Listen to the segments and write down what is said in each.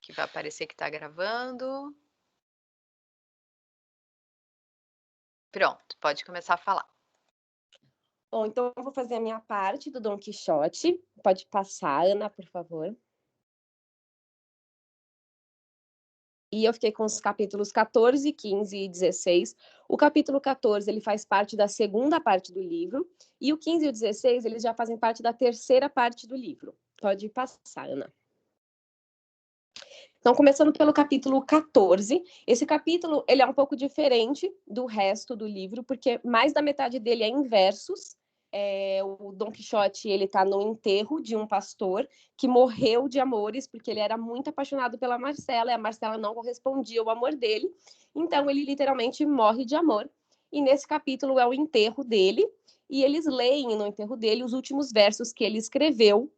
que vai aparecer que está gravando. Pronto, pode começar a falar. Bom, então eu vou fazer a minha parte do Dom Quixote. Pode passar, Ana, por favor. E eu fiquei com os capítulos 14, 15 e 16. O capítulo 14, ele faz parte da segunda parte do livro, e o 15 e o 16, eles já fazem parte da terceira parte do livro. Pode passar, Ana. Então, começando pelo capítulo 14, esse capítulo ele é um pouco diferente do resto do livro, porque mais da metade dele é em versos. O Dom Quixote ele está no enterro de um pastor que morreu de amores, porque ele era muito apaixonado pela Marcela, e a Marcela não correspondia ao amor dele, então ele literalmente morre de amor. E nesse capítulo é o enterro dele, e eles leem no enterro dele os últimos versos que ele escreveu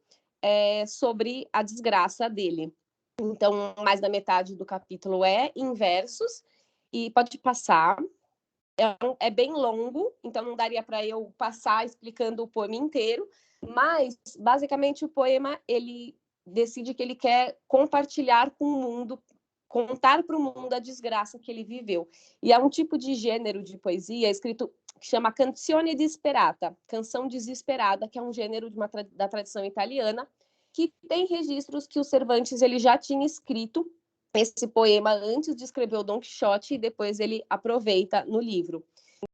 sobre a desgraça dele. Então, mais da metade do capítulo é em versos, e pode passar. É bem longo, então não daria para eu passar explicando o poema inteiro, mas, basicamente, o poema, ele decide que ele quer compartilhar com o mundo, contar para o mundo a desgraça que ele viveu. E é um tipo de gênero de poesia escrito que chama canzone disperata, canção desesperada, que é um gênero da tradição italiana, que tem registros que o Cervantes ele já tinha escrito esse poema antes de escrever o Dom Quixote, e depois ele aproveita no livro.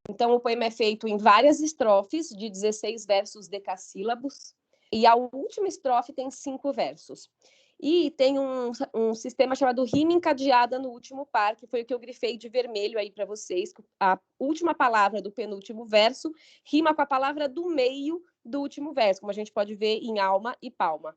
Então, o poema é feito em várias estrofes de 16 versos decassílabos, e a última estrofe tem 5 versos. E tem um sistema chamado rima encadeada no último par, que foi o que eu grifei de vermelho aí para vocês. A última palavra do penúltimo verso rima com a palavra do meio do último verso, como a gente pode ver em alma e palma.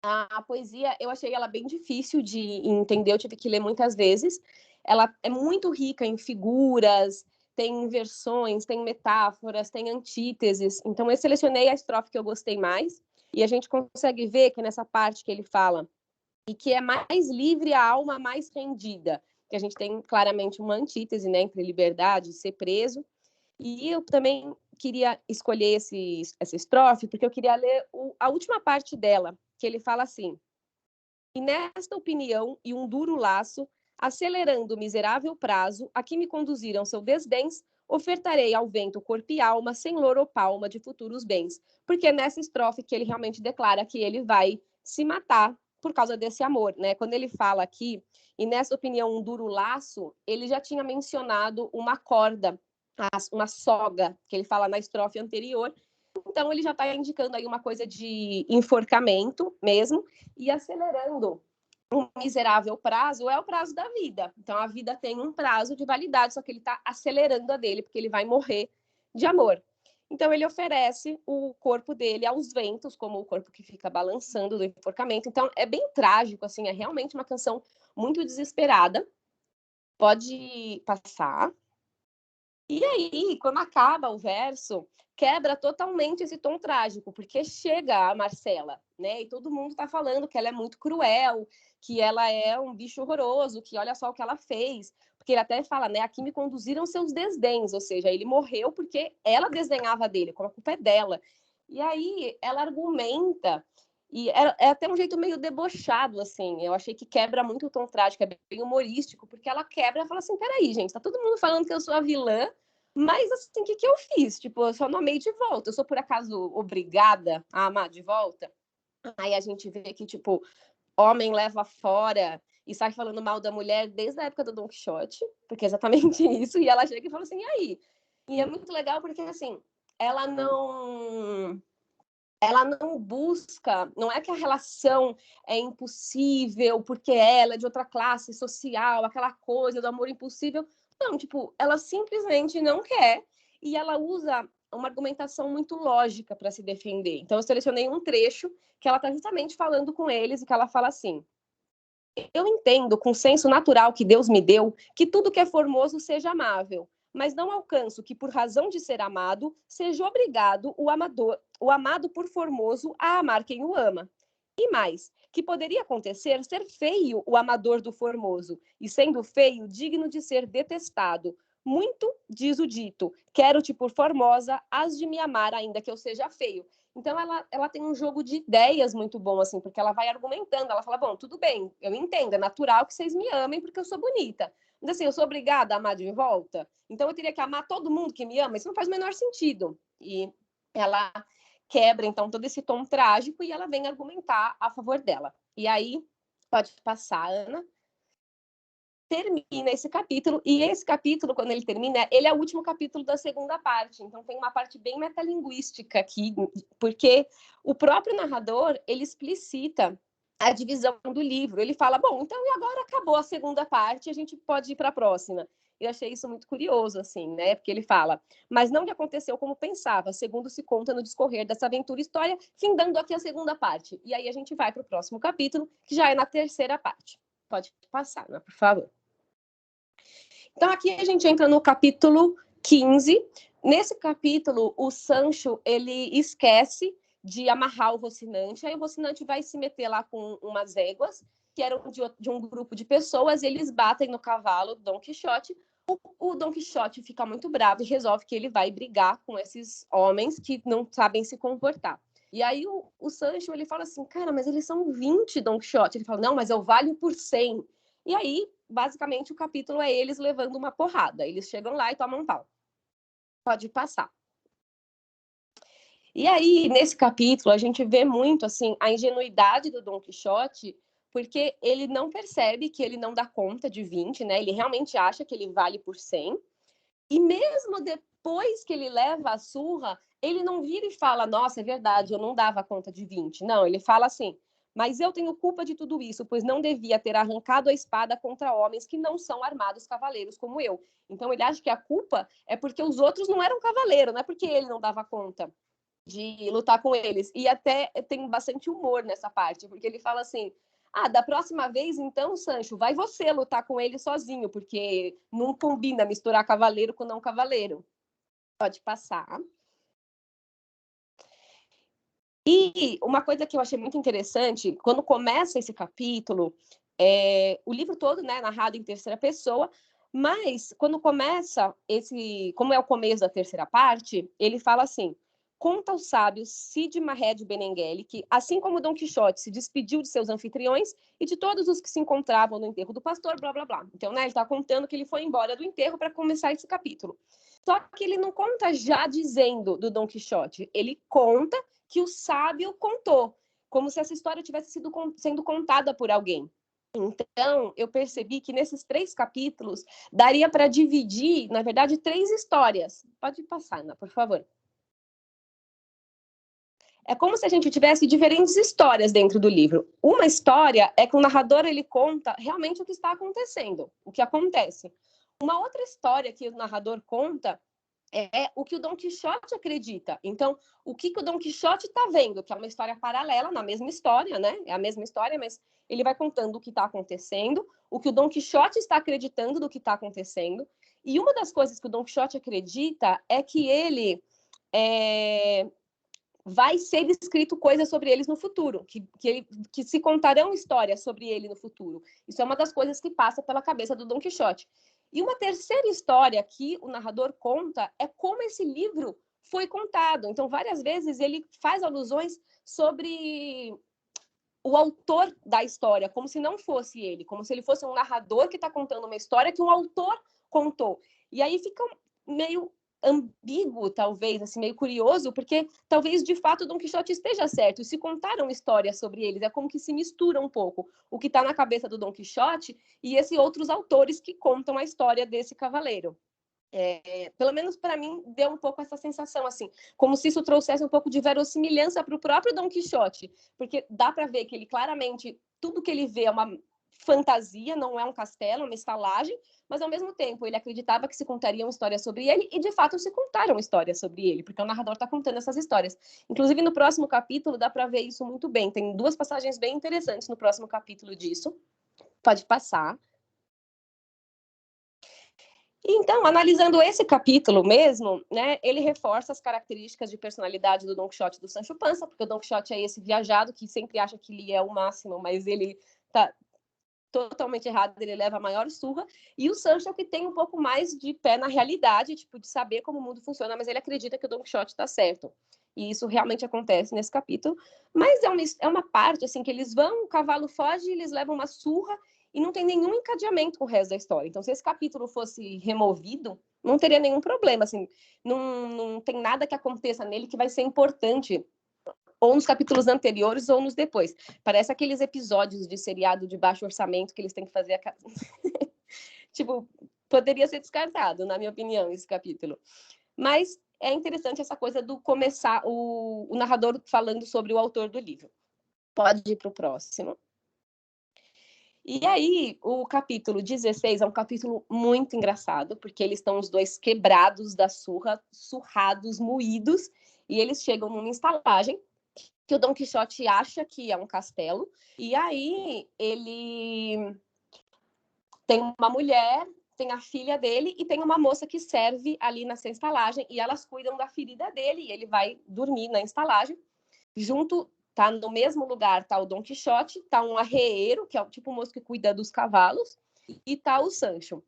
A poesia, eu achei ela bem difícil de entender, eu tive que ler muitas vezes. Ela é muito rica em figuras, tem inversões, tem metáforas, tem antíteses. Então, eu selecionei a estrofe que eu gostei mais, e a gente consegue ver que nessa parte que ele fala, e que é mais livre a alma mais rendida, que a gente tem claramente uma antítese, né, entre liberdade e ser preso. E eu também queria escolher essa estrofe, porque eu queria ler a última parte dela, que ele fala assim: e nesta opinião e um duro laço, acelerando o miserável prazo, a que me conduziram seu desdéns, ofertarei ao vento corpo e alma, sem louro ou palma de futuros bens. Porque é nessa estrofe que ele realmente declara que ele vai se matar por causa desse amor, né? Quando ele fala aqui, e nessa opinião um duro laço, ele já tinha mencionado uma corda, uma soga, que ele fala na estrofe anterior. Então, ele já está indicando aí uma coisa de enforcamento mesmo, e acelerando um miserável prazo é o prazo da vida. Então, a vida tem um prazo de validade, só que ele está acelerando a dele, porque ele vai morrer de amor. Então, ele oferece o corpo dele aos ventos, como o corpo que fica balançando do enforcamento. Então, é bem trágico, assim, é realmente uma canção muito desesperada. Pode passar. E aí, quando acaba o verso, quebra totalmente esse tom trágico, porque chega a Marcela, né? E todo mundo está falando que ela é muito cruel, que ela é um bicho horroroso, que olha só o que ela fez. Porque ele até fala, né? Aqui me conduziram seus desdéns, ou seja, ele morreu porque ela desdenhava dele, como a culpa é dela. E aí ela argumenta, e é até um jeito meio debochado, assim. Eu achei que quebra muito o tom trágico, é bem humorístico, porque ela quebra e fala assim: peraí, gente, tá todo mundo falando que eu sou a vilã, mas, assim, o que eu fiz? Tipo, eu só não amei de volta. Eu sou, por acaso, obrigada a amar de volta? Aí a gente vê que, tipo, homem leva fora e sai falando mal da mulher desde a época do Don Quixote, porque é exatamente isso. E ela chega e fala assim, e aí? E é muito legal porque, assim, ela não busca, não é que a relação é impossível porque ela é de outra classe social, aquela coisa do amor impossível. Não, tipo, ela simplesmente não quer, e ela usa uma argumentação muito lógica para se defender. Então, eu selecionei um trecho que ela está justamente falando com eles, e que ela fala assim: eu entendo, com o senso natural que Deus me deu, que tudo que é formoso seja amável, mas não alcanço que, por razão de ser amado, seja obrigado o amado por formoso a amar quem o ama. E mais, que poderia acontecer ser feio o amador do formoso, e sendo feio, digno de ser detestado. Muito, diz o dito, quero-te por formosa, hás de me amar ainda que eu seja feio. Então, ela tem um jogo de ideias muito bom, assim, porque ela vai argumentando, ela fala, bom, tudo bem, eu entendo, é natural que vocês me amem porque eu sou bonita. Mas, assim, eu sou obrigada a amar de volta? Então, eu teria que amar todo mundo que me ama? Isso não faz o menor sentido. E ela quebra, então, todo esse tom trágico e ela vem argumentar a favor dela. E aí, pode passar, Ana. Termina esse capítulo, e esse capítulo, quando ele termina, ele é o último capítulo da segunda parte, então tem uma parte bem metalinguística aqui, porque o próprio narrador, ele explicita a divisão do livro, ele fala, bom, então e agora acabou a segunda parte, a gente pode ir para a próxima. Eu achei isso muito curioso, assim, né, porque ele fala, mas não lhe aconteceu como pensava, segundo se conta no discorrer dessa aventura e história, findando aqui a segunda parte. E aí a gente vai para o próximo capítulo, que já é na terceira parte. Pode passar, né, por favor. Então, aqui a gente entra no capítulo 15. Nesse capítulo, o Sancho, ele esquece de amarrar o Rocinante, aí o Rocinante vai se meter lá com umas éguas, que eram de um grupo de pessoas, e eles batem no cavalo do Dom Quixote. O Dom Quixote fica muito bravo e resolve que ele vai brigar com esses homens que não sabem se comportar. E aí o Sancho, ele fala assim, cara, mas eles são 20, Dom Quixote. Ele fala, não, mas eu valho por 100. E aí, basicamente, o capítulo é eles levando uma porrada. Eles chegam lá e tomam um pau. Pode passar. E aí, nesse capítulo, a gente vê muito assim a ingenuidade do Dom Quixote, porque ele não percebe que ele não dá conta de 20, né? Ele realmente acha que ele vale por 100. E mesmo depois que ele leva a surra, ele não vira e fala, nossa, é verdade, eu não dava conta de 20. Não, ele fala assim, mas eu tenho culpa de tudo isso, pois não devia ter arrancado a espada contra homens que não são armados cavaleiros como eu. Então ele acha que a culpa é porque os outros não eram cavaleiros, não é porque ele não dava conta de lutar com eles. E até tem bastante humor nessa parte, porque ele fala assim, da próxima vez, então, Sancho, vai você lutar com ele sozinho, porque não combina misturar cavaleiro com não cavaleiro. Pode passar. E uma coisa que eu achei muito interessante, quando começa esse capítulo, o livro todo, né, narrado em terceira pessoa, mas quando começa como é o começo da terceira parte, ele fala assim, conta aos sábios Cid Marré Benengeli, que, assim como Dom Quixote se despediu de seus anfitriões e de todos os que se encontravam no enterro do pastor, blá, blá, blá. Então, né, ele está contando que ele foi embora do enterro para começar esse capítulo. Só que ele não conta já dizendo do Dom Quixote, ele conta que o sábio contou, como se essa história tivesse sendo contada por alguém. Então, eu percebi que nesses 3 capítulos daria para dividir, na verdade, 3 histórias. Pode passar, Ana, por favor. É como se a gente tivesse diferentes histórias dentro do livro. Uma história é que o narrador ele conta realmente o que está acontecendo, o que acontece. Uma outra história que o narrador conta é o que o Dom Quixote acredita. Então, o que o Dom Quixote está vendo, que é uma história paralela na mesma história, né? É a mesma história, mas ele vai contando o que está acontecendo, o que o Dom Quixote está acreditando do que está acontecendo. E uma das coisas que o Dom Quixote acredita é que ele vai ser escrito coisas sobre eles no futuro, que se contarão histórias sobre ele no futuro. Isso é uma das coisas que passa pela cabeça do Dom Quixote. E uma terceira história que o narrador conta é como esse livro foi contado. Então, várias vezes ele faz alusões sobre o autor da história, como se não fosse ele, como se ele fosse um narrador que está contando uma história que um autor contou. E aí fica meio ambíguo, talvez, assim, meio curioso, porque talvez, de fato, Dom Quixote esteja certo. E se contaram histórias sobre eles, é como que se mistura um pouco o que está na cabeça do Dom Quixote e esses outros autores que contam a história desse cavaleiro. Pelo menos para mim, deu um pouco essa sensação, assim, como se isso trouxesse um pouco de verossimilhança para o próprio Dom Quixote, porque dá para ver que ele claramente, tudo que ele vê é uma fantasia, não é um castelo, é uma estalagem, mas ao mesmo tempo ele acreditava que se contariam histórias sobre ele e de fato se contaram histórias sobre ele, porque o narrador está contando essas histórias. Inclusive no próximo capítulo dá para ver isso muito bem, tem 2 passagens bem interessantes no próximo capítulo disso. Pode passar. Então, analisando esse capítulo mesmo, né, ele reforça as características de personalidade do Don Quixote e do Sancho Panza, porque o Don Quixote é esse viajado que sempre acha que ele é o máximo, mas ele tá totalmente errado, ele leva a maior surra, e o Sancho é o que tem um pouco mais de pé na realidade, tipo, de saber como o mundo funciona, mas ele acredita que o Don Quixote está certo. E isso realmente acontece nesse capítulo. Mas é uma parte, assim, que eles vão, o cavalo foge, eles levam uma surra e não tem nenhum encadeamento com o resto da história. Então, se esse capítulo fosse removido, não teria nenhum problema, assim. Não tem nada que aconteça nele que vai ser importante ou nos capítulos anteriores ou nos depois. Parece aqueles episódios de seriado de baixo orçamento que eles têm que fazer tipo, poderia ser descartado, na minha opinião, esse capítulo. Mas é interessante essa coisa do começar o narrador falando sobre o autor do livro. Pode ir para o próximo. E aí, o capítulo 16 é um capítulo muito engraçado, porque eles estão os dois quebrados da surra, surrados, moídos, e eles chegam numa estalagem que o Dom Quixote acha que é um castelo, e aí ele tem uma mulher, tem a filha dele e tem uma moça que serve ali nessa estalagem, e elas cuidam da ferida dele, e ele vai dormir na estalagem. Junto, tá no mesmo lugar, tá o Dom Quixote, tá um arreeiro, que é o tipo o moço que cuida dos cavalos, e tá o Sancho.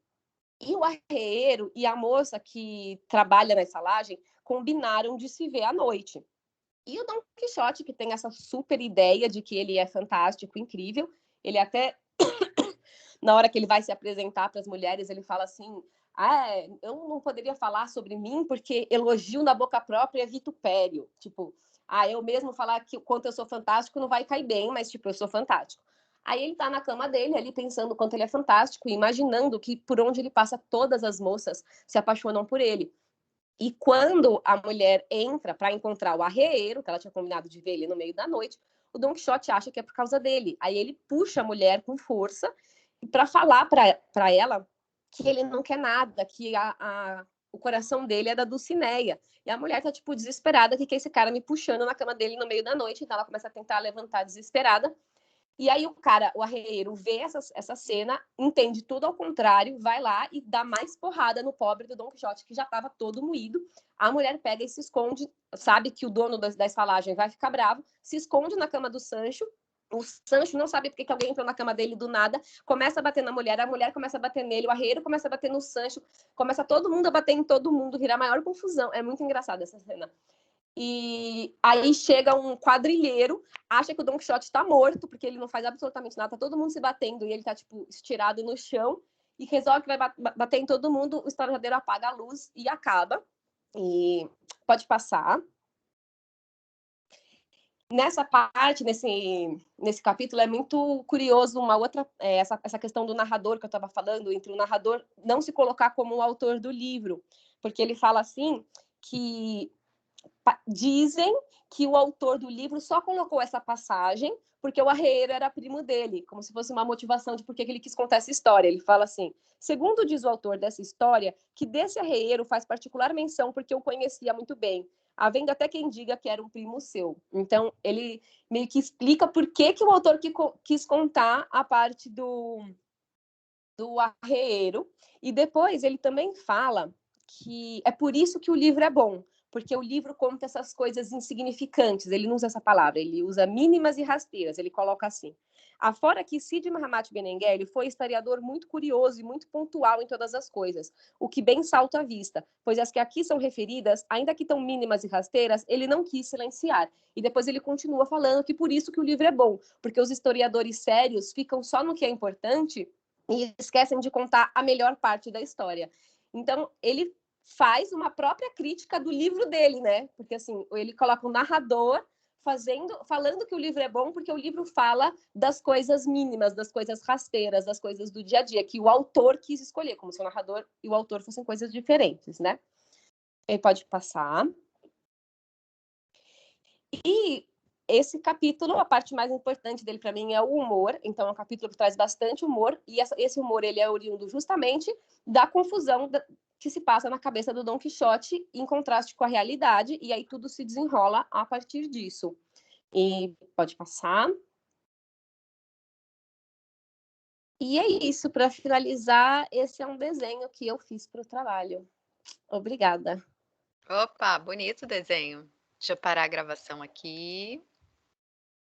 E o arreeiro e a moça que trabalha na estalagem combinaram de se ver à noite. E o Dom Quixote, que tem essa super ideia de que ele é fantástico, incrível, ele até, na hora que ele vai se apresentar para as mulheres, ele fala assim: eu não poderia falar sobre mim porque elogio na boca própria é vitupério. Tipo, eu mesmo falar que o quanto eu sou fantástico não vai cair bem, mas, tipo, eu sou fantástico. Aí ele tá na cama dele, ali pensando o quanto ele é fantástico, imaginando que por onde ele passa, todas as moças se apaixonam por ele. E quando a mulher entra para encontrar o arreeiro, que ela tinha combinado de ver ele no meio da noite, o Don Quixote acha que é por causa dele. Aí ele puxa a mulher com força para falar para ela que ele não quer nada, que o coração dele é da Dulcinea. E a mulher tá, tipo, desesperada, que é esse cara me puxando na cama dele no meio da noite. Então ela começa a tentar levantar desesperada. E aí o arreeiro vê essa cena, entende tudo ao contrário, vai lá e dá mais porrada no pobre do Don Quixote, que já estava todo moído. A mulher pega e se esconde, sabe que o dono da estalagem vai ficar bravo, se esconde na cama do Sancho. O Sancho não sabe porque que alguém entrou na cama dele do nada, começa a bater na mulher, a mulher começa a bater nele, o arreeiro começa a bater no Sancho, começa todo mundo a bater em todo mundo, vira a maior confusão. É muito engraçada essa cena. E aí chega um quadrilheiro, acha que o Don Quixote está morto, porque ele não faz absolutamente nada, tá todo mundo se batendo e ele tá, tipo, estirado no chão, e resolve que vai bater em todo mundo, o estalajadeiro apaga a luz e acaba. E pode passar. Nessa parte, nesse capítulo, é muito curioso uma outra, essa questão do narrador que eu estava falando, entre o narrador não se colocar como o autor do livro, porque ele fala assim, que dizem que o autor do livro só colocou essa passagem porque o arreeiro era primo dele, como se fosse uma motivação de por que ele quis contar essa história. Ele fala assim: segundo diz o autor dessa história, que desse arreeiro faz particular menção porque eu conhecia muito bem, havendo até quem diga que era um primo seu. Então, ele meio que explica por que o autor quis contar a parte do arreeiro, e depois ele também fala que é por isso que o livro é bom, porque o livro conta essas coisas insignificantes, ele não usa essa palavra, ele usa mínimas e rasteiras, ele coloca assim. Afora que Cid Mahamat Benengeli foi historiador muito curioso e muito pontual em todas as coisas, o que bem salta à vista, pois as que aqui são referidas, ainda que tão mínimas e rasteiras, ele não quis silenciar. E depois ele continua falando que por isso que o livro é bom, porque os historiadores sérios ficam só no que é importante e esquecem de contar a melhor parte da história. Então, ele faz uma própria crítica do livro dele, né? Porque assim, ele coloca um narrador falando que o livro é bom porque o livro fala das coisas mínimas, das coisas rasteiras, das coisas do dia a dia, que o autor quis escolher, como se o narrador e o autor fossem coisas diferentes, né? Ele pode passar. E esse capítulo, a parte mais importante dele para mim é o humor. Então, é um capítulo que traz bastante humor. E esse humor ele é oriundo justamente da confusão que se passa na cabeça do Don Quixote em contraste com a realidade. E aí tudo se desenrola a partir disso. E pode passar. E é isso. Para finalizar, esse é um desenho que eu fiz para o trabalho. Obrigada. Opa, bonito o desenho. Deixa eu parar a gravação aqui.